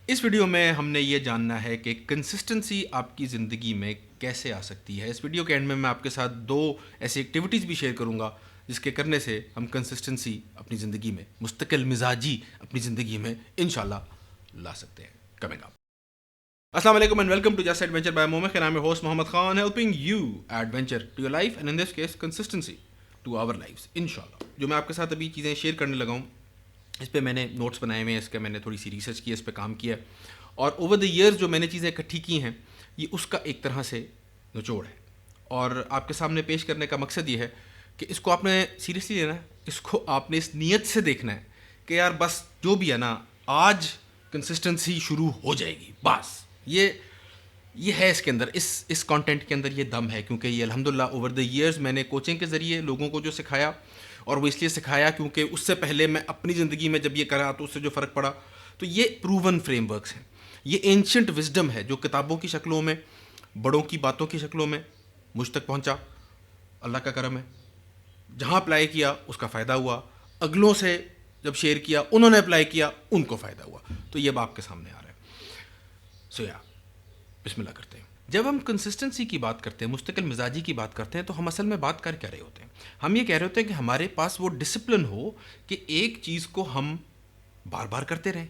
اس video میں ہم نے یہ جاننا ہے کہ کنسسٹنسی آپ کی زندگی میں کیسے آ سکتی ہے. اس ویڈیو کے اینڈ میں آپ کے ساتھ 2 ایسی ایکٹیویٹیز بھی شیئر کروں گا جس کے کرنے سے ہم کنسسٹنسی اپنی زندگی میں، مستقل مزاجی اپنی زندگی میں انشاءاللہ لا سکتے ہیں. Coming up. السلام علیکم and welcome to just adventure by Momak. نام ہے host Muhammad Khan, helping you adventure to your life and in this case consistency to our lives انشاءاللہ. جو میں آپ کے ساتھ ابھی چیزیں شیئر کرنے لگا ہوں، اس پہ میں نے نوٹس بنائے ہوئے ہیں، اس کا میں نے تھوڑی سی ریسرچ کی، اس پہ کام کیا، اور اوور دا ایئرز جو میں نے چیزیں اکٹھی کی ہیں یہ اس کا ایک طرح سے نچوڑ ہے. اور آپ کے سامنے پیش کرنے کا مقصد یہ ہے کہ اس کو آپ نے سیریسلی لینا ہے، اس کو آپ نے اس نیت سے دیکھنا ہے کہ یار بس جو بھی ہے نا، آج کنسسٹنسی شروع ہو جائے گی. بس یہ ہے اس کے اندر، اس کانٹینٹ کے اندر یہ دم ہے. کیونکہ یہ الحمدللہ اوور دا ایئرز میں نے کوچنگ کے ذریعے لوگوں کو جو سکھایا، اور وہ اس لیے سکھایا کیونکہ اس سے پہلے میں اپنی زندگی میں جب یہ کرا تو اس سے جو فرق پڑا، تو یہ پروون فریم ورکس ہیں. یہ اینشنٹ وزڈم ہے جو کتابوں کی شکلوں میں، بڑوں کی باتوں کی شکلوں میں مجھ تک پہنچا. اللہ کا کرم ہے، جہاں اپلائی کیا اس کا فائدہ ہوا، اگلوں سے جب شیئر کیا انہوں نے اپلائی کیا ان کو فائدہ ہوا. تو یہ اب آپ کے سامنے آ رہا ہے. بسم اللہ کرتے ہیں. جب ہم کنسسٹنسی کی بات کرتے ہیں، مستقل مزاجی کی بات کرتے ہیں، تو ہم اصل میں بات کر کیا رہے ہوتے ہیں؟ ہم یہ کہہ رہے ہوتے ہیں کہ ہمارے پاس وہ ڈسپلن ہو کہ ایک چیز کو ہم بار بار کرتے رہیں.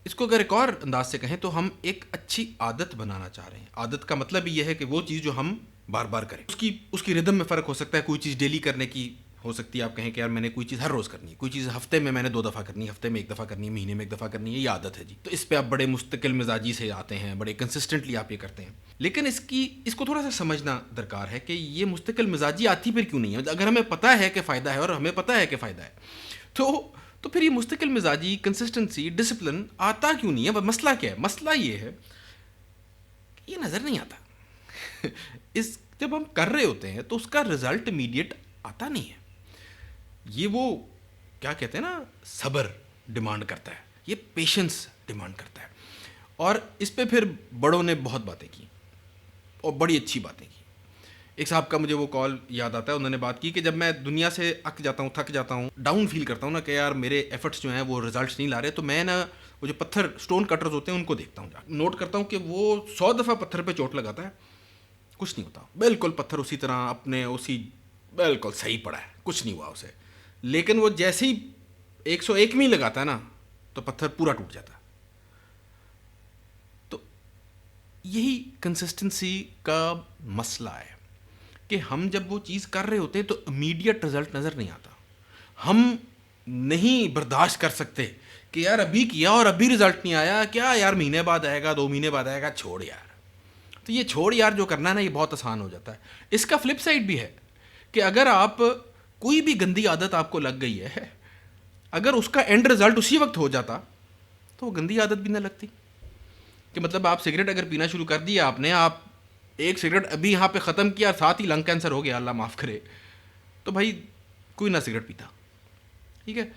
اس کو اگر ایک اور انداز سے کہیں تو ہم ایک اچھی عادت بنانا چاہ رہے ہیں. عادت کا مطلب یہ ہے کہ وہ چیز جو ہم بار بار کریں، اس کی ردم میں فرق ہو سکتا ہے. کوئی چیز ڈیلی کرنے کی ہو سکتی ہے، آپ کہیں کہ یار میں نے کوئی چیز ہر روز کرنی ہے، کوئی چیز ہفتے میں نے 2 دفعہ کرنی ہے، ہفتے میں 1 دفعہ کرنی ہے، مہینے میں 1 دفعہ کرنی ہے، یہ عادت ہے جی. تو اس پہ آپ بڑے مستقل مزاجی سے آتے ہیں، بڑے کنسسٹنٹلی آپ یہ کرتے ہیں. لیکن اس کو تھوڑا سا سمجھنا درکار ہے کہ یہ مستقل مزاجی آتی پھر کیوں نہیں ہے. اگر ہمیں پتہ ہے کہ فائدہ ہے اور ہمیں پتہ ہے کہ فائدہ ہے، تو پھر یہ مستقل مزاجی، کنسسٹنسی، ڈسپلن آتا کیوں نہیں ہے؟ مسئلہ کیا ہے؟ مسئلہ یہ ہے کہ یہ نظر نہیں آتا. جب ہم کر رہے ہوتے ہیں تو اس کا رزلٹ امیڈیٹ آتا نہیں ہے. یہ وہ کیا کہتے ہیں نا، صبر ڈیمانڈ کرتا ہے، یہ پیشنس ڈیمانڈ کرتا ہے. اور اس پہ پھر بڑوں نے بہت باتیں کی اور بڑی اچھی باتیں کی. ایک صاحب کا مجھے وہ کال یاد آتا ہے، انہوں نے بات کی کہ جب میں دنیا سے اک جاتا ہوں، تھک جاتا ہوں، ڈاؤن فیل کرتا ہوں نا کہ یار میرے ایفرٹس جو ہیں وہ رزلٹس نہیں لا رہے، تو میں نا وہ جو پتھر اسٹون کٹرز ہوتے ہیں ان کو دیکھتا ہوں، نوٹ کرتا ہوں کہ وہ 100 دفعہ پتھر پہ چوٹ لگاتا ہے، کچھ نہیں ہوتا، بالکل پتھر اسی طرح اپنے بالکل صحیح پڑا ہے، کچھ نہیں ہوا اسے. لیکن وہ جیسے ہی 101ویں لگاتا ہے نا تو پتھر پورا ٹوٹ جاتا ہے. تو یہی کنسسٹنسی کا مسئلہ ہے کہ ہم جب وہ چیز کر رہے ہوتے ہیں تو امیڈیٹ رزلٹ نظر نہیں آتا. ہم نہیں برداشت کر سکتے کہ یار ابھی کیا اور ابھی رزلٹ نہیں آیا، کیا یار مہینے بعد آئے گا، 2 مہینے بعد آئے گا، چھوڑ یار. تو یہ چھوڑ یار جو کرنا ہے نا، یہ بہت آسان ہو جاتا ہے. اس کا فلپ سائڈ بھی ہے کہ اگر آپ کوئی بھی گندی عادت آپ کو لگ گئی ہے، اگر اس کا اینڈ رزلٹ اسی وقت ہو جاتا تو وہ گندی عادت بھی نہ لگتی. کہ مطلب آپ سگریٹ اگر پینا شروع کر دیا آپ نے، آپ ایک سگریٹ ابھی یہاں پہ ختم کیا، ساتھ ہی لنگ کینسر ہو گیا، اللہ معاف کرے، تو بھائی کوئی نہ سگریٹ پیتا، ٹھیک ہے،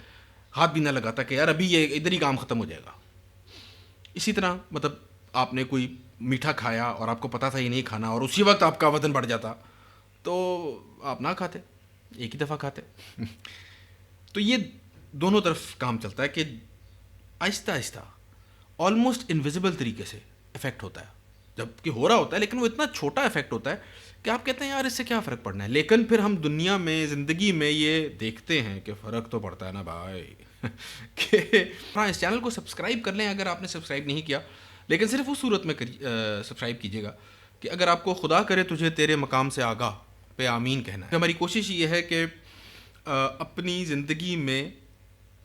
ہاتھ بھی نہ لگاتا کہ یار ابھی یہ ادھر ہی کام ختم ہو جائے گا. اسی طرح مطلب آپ نے کوئی میٹھا کھایا اور آپ کو پتا تھا یہ نہیں کھانا، اور اسی وقت آپ کا وزن بڑھ جاتا، تو آپ نہ کھاتے، ایک ہی دفعہ کھاتے. تو یہ دونوں طرف کام چلتا ہے کہ آہستہ آہستہ آلموسٹ انویزیبل طریقے سے افیکٹ ہوتا ہے، جب کہ ہو رہا ہوتا ہے، لیکن وہ اتنا چھوٹا افیکٹ ہوتا ہے کہ آپ کہتے ہیں یار اس سے کیا فرق پڑنا ہے. لیکن پھر ہم دنیا میں، زندگی میں یہ دیکھتے ہیں کہ فرق تو پڑتا ہے نا بھائی. کہ ہاں، اس چینل کو سبسکرائب کر لیں اگر آپ نے سبسکرائب نہیں کیا، لیکن صرف اس صورت میں سبسکرائب کیجیے گا کہ اگر آپ کو خدا کرے تجھے تیرے مقام سے آگاہ پہ آمین کہنا ہے. ہماری کوشش یہ ہے کہ اپنی زندگی میں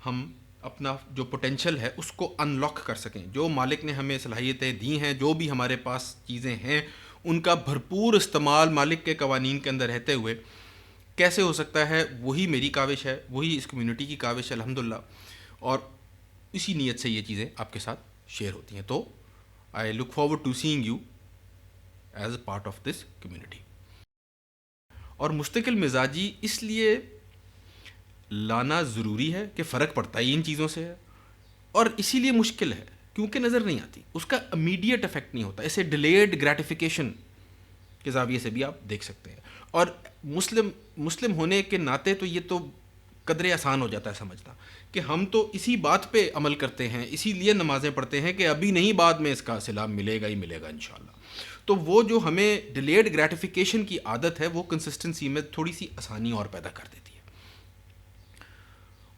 ہم اپنا جو پوٹینشل ہے اس کو ان لاک کر سکیں. جو مالک نے ہمیں صلاحیتیں دی ہیں، جو بھی ہمارے پاس چیزیں ہیں، ان کا بھرپور استعمال مالک کے قوانین کے اندر رہتے ہوئے کیسے ہو سکتا ہے، وہی میری کاوش ہے، وہی اس کمیونٹی کی کاوش ہے الحمدللہ. اور اسی نیت سے یہ چیزیں آپ کے ساتھ شیئر ہوتی ہیں. تو I look forward to seeing you as a part of this community. اور مستقل مزاجی اس لیے لانا ضروری ہے کہ فرق پڑتا ہی ان چیزوں سے ہے، اور اسی لیے مشکل ہے کیونکہ نظر نہیں آتی، اس کا امیڈیٹ افیکٹ نہیں ہوتا. اسے ڈیلیڈ گریٹیفیکیشن کے زاویے سے بھی آپ دیکھ سکتے ہیں. اور مسلم ہونے کے ناطے تو یہ تو قدرے آسان ہو جاتا ہے سمجھنا کہ ہم تو اسی بات پہ عمل کرتے ہیں، اسی لیے نمازیں پڑھتے ہیں کہ ابھی نہیں، بعد میں اس کا صلہ ملے گا ہی ملے گا انشاءاللہ. تو وہ جو ہمیں ڈیلیڈ گریٹیفیکیشن کی عادت ہے وہ کنسسٹنسی میں تھوڑی سی آسانی اور پیدا کر دیتی ہے.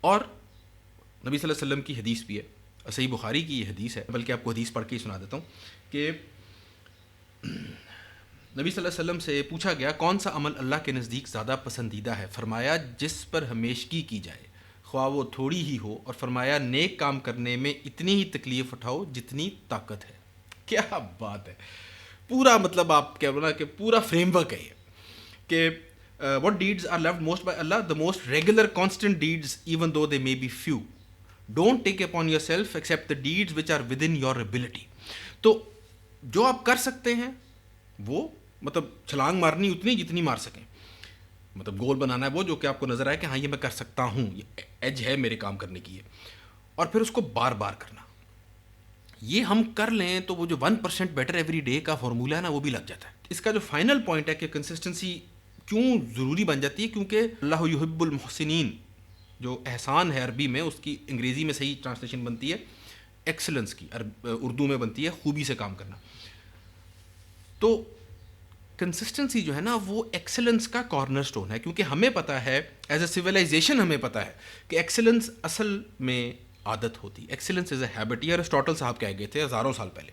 اور نبی صلی اللہ علیہ وسلم کی حدیث بھی ہے، صحیح بخاری کی یہ حدیث ہے، بلکہ آپ کو حدیث پڑھ کے ہی سنا دیتا ہوں کہ نبی صلی اللہ علیہ وسلم سے پوچھا گیا کون سا عمل اللہ کے نزدیک زیادہ پسندیدہ ہے؟ فرمایا جس پر ہمیشگی کی جائے خواہ وہ تھوڑی ہی ہو، اور فرمایا نیک کام کرنے میں اتنی ہی تکلیف اٹھاؤ جتنی طاقت ہے. کیا بات ہے! پورا مطلب آپ کیا بولا کہ پورا فریم ورک ہے یہ کہ what deeds are loved most by Allah? The most regular constant deeds even though they may be few. Don't take upon yourself except the deeds which are within your ability. تو جو آپ کر سکتے ہیں وہ مطلب چھلانگ مارنی اتنی جتنی مار سکیں، مطلب گول بنانا ہے وہ جو کہ آپ کو نظر آئے کہ ہاں یہ میں کر سکتا ہوں، یہ ایج ہے میرے کام کرنے کی ہے، اور پھر اس کو بار بار کرنا. یہ ہم کر لیں تو وہ جو 1% بیٹر ایوری ڈے کا فارمولہ ہے نا وہ بھی لگ جاتا ہے. اس کا جو فائنل پوائنٹ ہے کہ کنسسٹنسی کیوں ضروری بن جاتی ہے، کیونکہ اللہ یحب المحسنین جو احسان ہے عربی میں، اس کی انگریزی میں صحیح ٹرانسلیشن بنتی ہے ایکسلنس کی، اردو میں بنتی ہے خوبی سے کام کرنا. تو کنسسٹنسی جو ہے نا وہ ایکسلنس کا کارنر سٹون ہے، کیونکہ ہمیں پتہ ہے ایز اے سویلائزیشن ہمیں پتہ ہے کہ ایکسلنس اصل میں عادت ہوتی ہے. ایکسلنس از اے ہیبٹ، یہ ارسطاٹل صاحب کہہ گئے تھے ہزاروں سال پہلے.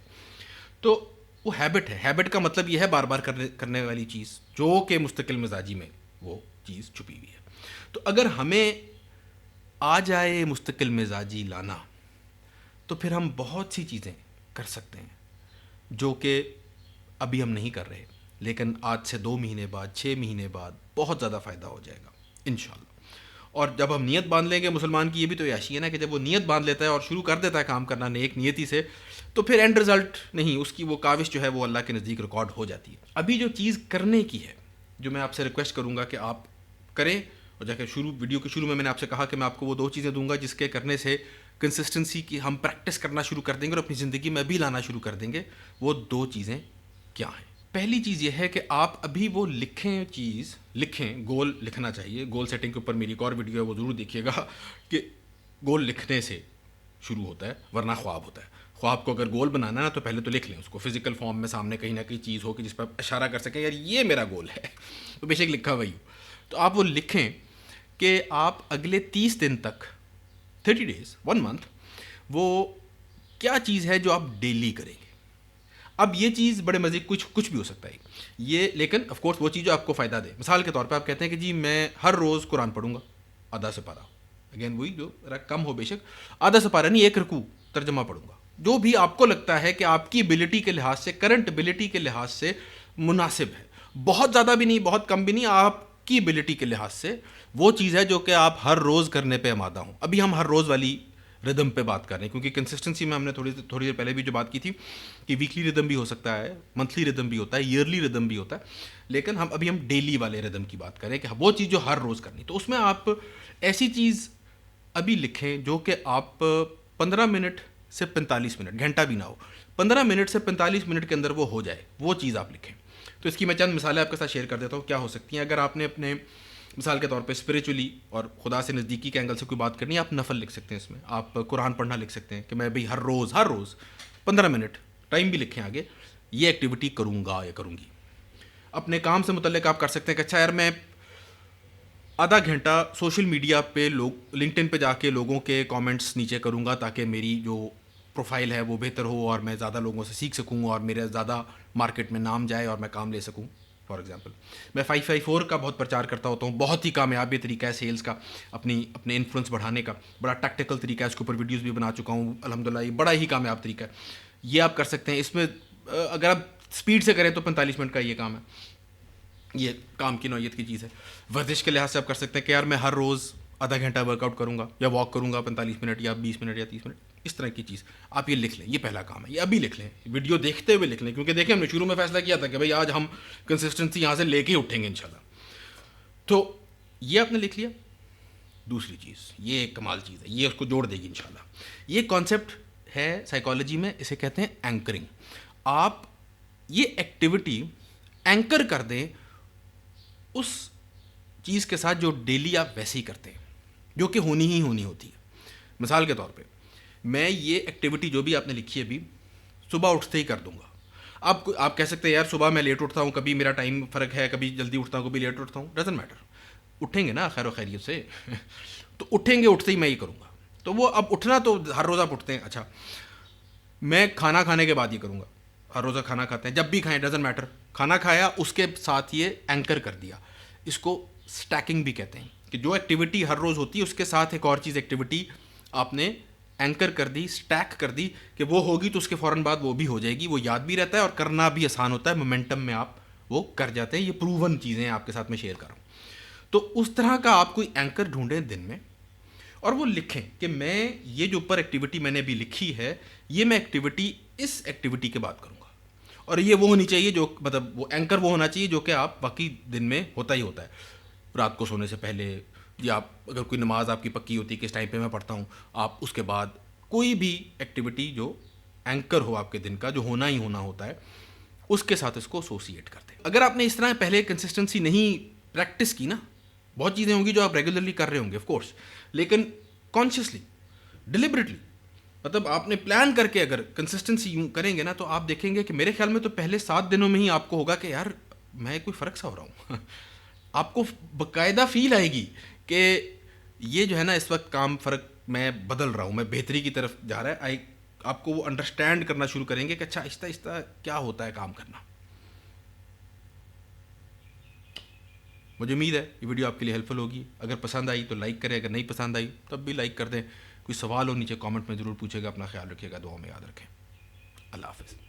تو وہ ہیبٹ ہے، ہیبٹ کا مطلب یہ ہے بار بار کرنے والی چیز جو کہ مستقل مزاجی میں وہ چیز چھپی ہوئی ہے. تو اگر ہمیں آ جائے مستقل مزاجی لانا تو پھر ہم بہت سی چیزیں کر سکتے ہیں جو کہ ابھی ہم نہیں کر رہے، لیکن آج سے 2 مہینے بعد 6 مہینے بعد بہت زیادہ فائدہ ہو جائے گا انشاءاللہ. اور جب ہم نیت باندھ لیں گے، مسلمان کی یہ بھی تو عیاشی ہے نا کہ جب وہ نیت باندھ لیتا ہے اور شروع کر دیتا ہے کام کرنا نیک نیتی سے، تو پھر اینڈ رزلٹ نہیں، اس کی وہ کاوش جو ہے وہ اللہ کے نزدیک ریکارڈ ہو جاتی ہے. ابھی جو چیز کرنے کی ہے جو میں آپ سے ریکویسٹ کروں گا کہ آپ کریں، اور جا کے ویڈیو کے شروع میں نے آپ سے کہا کہ میں آپ کو وہ 2 چیزیں دوں گا جس کے کرنے سے کنسسٹنسی کی ہم پریکٹس کرنا شروع کر دیں گے اور اپنی زندگی میں بھی لانا شروع کر دیں گے. وہ 2 چیزیں کیا ہیں؟ پہلی چیز یہ ہے کہ آپ ابھی وہ لکھیں، گول لکھنا چاہیے. گول سیٹنگ کے اوپر میری ایک اور ویڈیو ہے وہ ضرور دیکھیے گا کہ گول لکھنے سے شروع ہوتا ہے ورنہ خواب ہوتا ہے. خواب کو اگر گول بنانا ہے نا تو پہلے تو لکھ لیں اس کو فزیکل فارم میں، سامنے کہیں نہ کہیں چیز ہو کہ جس پہ آپ اشارہ کر سکیں یار یہ میرا گول ہے، تو بے شک لکھا وہی ہو. تو آپ وہ لکھیں کہ آپ اگلے 30 دن تک 30 days 1 month وہ کیا چیز ہے جو آپ ڈیلی کریں گے. اب یہ چیز بڑے مزے کچھ بھی ہو سکتا ہے یہ، لیکن آف کورس وہ چیز جو آپ کو فائدہ دے. مثال کے طور پہ آپ کہتے ہیں کہ جی میں ہر روز قرآن پڑھوں گا آدھا سپارہ، اگین وہی جو کم ہو بے شک، آدھا سپارہ نہیں 1 رکوع ترجمہ پڑھوں گا، جو بھی آپ کو لگتا ہے کہ آپ کی ایبلٹی کے لحاظ سے، کرنٹ ایبلٹی کے لحاظ سے مناسب ہے. بہت زیادہ بھی نہیں بہت کم بھی نہیں، آپ کی ایبلٹی کے لحاظ سے وہ چیز ہے جو کہ آپ ہر روز کرنے پہ آمادہ ہوں. ابھی ہم ہر روز والی ردم پہ بات کر رہے ہیں کیونکہ کنسسٹنسی میں ہم نے تھوڑی دیر پہلے بھی جو بات کی تھی کہ ویکلی ردم بھی ہو سکتا ہے، منتھلی ردم بھی ہوتا ہے، ایئرلی ردم بھی ہوتا ہے، لیکن ابھی ہم ڈیلی والے ردم کی بات کریں کہ وہ چیز جو ہر روز کرنی. تو اس میں آپ ایسی چیز ابھی لکھیں جو کہ آپ 15 منٹ سے 45 منٹ، گھنٹہ بھی نہ ہو، 15 منٹ سے 45 منٹ کے اندر وہ ہو جائے، وہ چیز آپ لکھیں. تو اس کی میں چند مثالیں آپ کے ساتھ شیئر کر دیتا ہوں کیا ہو سکتی ہیں. اگر آپ نے اپنے مثال کے طور پہ اسپریچولی اور خدا سے نزدیکی کے اینگل سے کوئی بات کرنی ہے، آپ نفل لکھ سکتے ہیں. اس میں آپ قرآن پڑھنا لکھ سکتے ہیں کہ میں بھی ہر روز 15 منٹ، ٹائم بھی لکھیں آگے، یہ ایکٹیویٹی کروں گا یا کروں گی. اپنے کام سے متعلق آپ کر سکتے ہیں کہ اچھا یار میں آدھا گھنٹہ سوشل میڈیا پہ لنکڈ ان پہ جا کے لوگوں کے کامنٹس نیچے کروں گا تاکہ میری جو پروفائل ہے وہ بہتر ہو اور میں زیادہ لوگوں سے سیکھ سکوں اور میرے زیادہ مارکیٹ میں نام جائے اور میں کام لے سکوں. فار ایگزامپل میں 554 کا بہت پرچار کرتا ہوتا ہوں، بہت ہی کامیاب یہ طریقہ ہے سیلز کا، اپنے انفلوئنس بڑھانے کا، بڑا ٹیکٹیکل طریقہ ہے، اس کے اوپر ویڈیوز بھی بنا چکا ہوں الحمدللہ، یہ بڑا ہی کامیاب طریقہ ہے. یہ آپ کر سکتے ہیں. اس میں اگر آپ اسپیڈ سے کریں تو 45 منٹ کا یہ کام ہے، یہ کام کی نوعیت کی چیز ہے. ورزش کے لحاظ سے آپ کر سکتے ہیں کہ یار میں ہر روز آدھا گھنٹہ ورک آؤٹ کروں گا یا واک کروں گا 45 منٹ یا 20 منٹ یا 30 منٹ، اس طرح کی چیز آپ یہ لکھ لیں. یہ پہلا کام ہے، یہ ابھی لکھ لیں، ویڈیو دیکھتے ہوئے لکھ لیں، کیونکہ دیکھیں ہم نے شروع میں فیصلہ کیا تھا کہ بھائی آج ہم کنسسٹنسی یہاں سے لے کے ہی اٹھیں گے انشاءاللہ. تو یہ آپ نے لکھ لیا. دوسری چیز، یہ ایک کمال چیز ہے، یہ اس کو جوڑ دے گی انشاءاللہ. یہ کانسیپٹ ہے سائیکالوجی میں، اسے کہتے ہیں اینکرنگ. آپ یہ ایکٹیویٹی اینکر کر دیں اس چیز کے ساتھ جو ڈیلی آپ ویسے ہی کرتے ہیں. جو کہ ہونی ہی ہونی ہوتی ہے. مثال کے طور پہ میں یہ ایکٹیویٹی جو بھی آپ نے لکھی ہے ابھی صبح اٹھتے ہی کر دوں گا. آپ کہہ سکتے ہیں یار صبح میں لیٹ اٹھتا ہوں, کبھی میرا ٹائم فرق ہے, کبھی جلدی اٹھتا ہوں, کبھی لیٹ اٹھتا ہوں, ڈزنٹ میٹر. اٹھیں گے نا خیر و خیریت سے تو اٹھیں گے, اٹھتے ہی میں یہ کروں گا. تو وہ اب اٹھنا تو ہر روز آپ اٹھتے ہیں, اچھا میں کھانا کھانے کے بعد یہ کروں گا. ہر روزہ کھانا کھاتے ہیں, جب بھی کھائیں ڈزنٹ میٹر, کھانا کھایا اس کے ساتھ یہ اینکر کر دیا. اس کو اسٹیکنگ بھی کہتے ہیں کہ جو ایکٹیویٹی ہر روز ہوتی ہے اس کے ساتھ ایک اور چیز ایکٹیویٹی آپ نے اینکر کر دی, اسٹیک کر دی کہ وہ ہوگی تو اس کے فوراً بعد وہ بھی ہو جائے گی. وہ یاد بھی رہتا ہے اور کرنا بھی آسان ہوتا ہے, مومنٹم میں آپ وہ کر جاتے ہیں. یہ پروون چیزیں ہیں آپ کے ساتھ میں شیئر کر رہا ہوں. تو اس طرح کا آپ کوئی اینکر ڈھونڈیں دن میں اور وہ لکھیں کہ میں یہ جو اوپر ایکٹیویٹی میں نے ابھی لکھی ہے یہ میں ایکٹیویٹی اس ایکٹیویٹی کے بعد کروں گا. اور یہ وہ ہونی چاہیے جو مطلب وہ اینکر وہ ہونا چاہیے جو کہ آپ باقی دن میں ہوتا ہی ہوتا ہے. رات کو سونے سے پہلے, یا آپ اگر کوئی نماز آپ کی پکی ہوتی ہے کہ اس ٹائم پہ میں پڑھتا ہوں, آپ اس کے بعد کوئی بھی ایکٹیویٹی جو اینکر ہو آپ کے دن کا, جو ہونا ہی ہونا ہوتا ہے, اس کے ساتھ اس کو ایسوسیٹ کرتے ہیں. اگر آپ نے اس طرح پہلے کنسسٹنسی نہیں پریکٹس کی نا, بہت چیزیں ہوں گی جو آپ ریگولرلی کر رہے ہوں گے آف کورس, لیکن کانشیسلی ڈیلیبریٹلی مطلب آپ نے پلان کر کے اگر کنسسٹنسی یوں کریں گے نا, تو آپ دیکھیں گے کہ میرے خیال میں تو پہلے 7 دنوں میں ہی آپ کو ہوگا کہ یار میں کوئی فرق سا ہو رہا ہوں. آپ کو باقاعدہ فیل آئے گی کہ یہ جو ہے نا اس وقت کام فرق میں بدل رہا ہوں, میں بہتری کی طرف جا رہا ہے. آپ کو وہ انڈرسٹینڈ کرنا شروع کریں گے کہ اچھا آہستہ آہستہ کیا ہوتا ہے کام کرنا. مجھے امید ہے یہ ویڈیو آپ کے لیے ہیلپ فل ہوگی. اگر پسند آئی تو لائک کریں, اگر نہیں پسند آئی تب بھی لائک کر دیں. کوئی سوال ہو نیچے کامنٹ میں ضرور پوچھے گا. اپنا خیال رکھیے گا, دعاؤں میں یاد رکھیں. اللہ حافظ.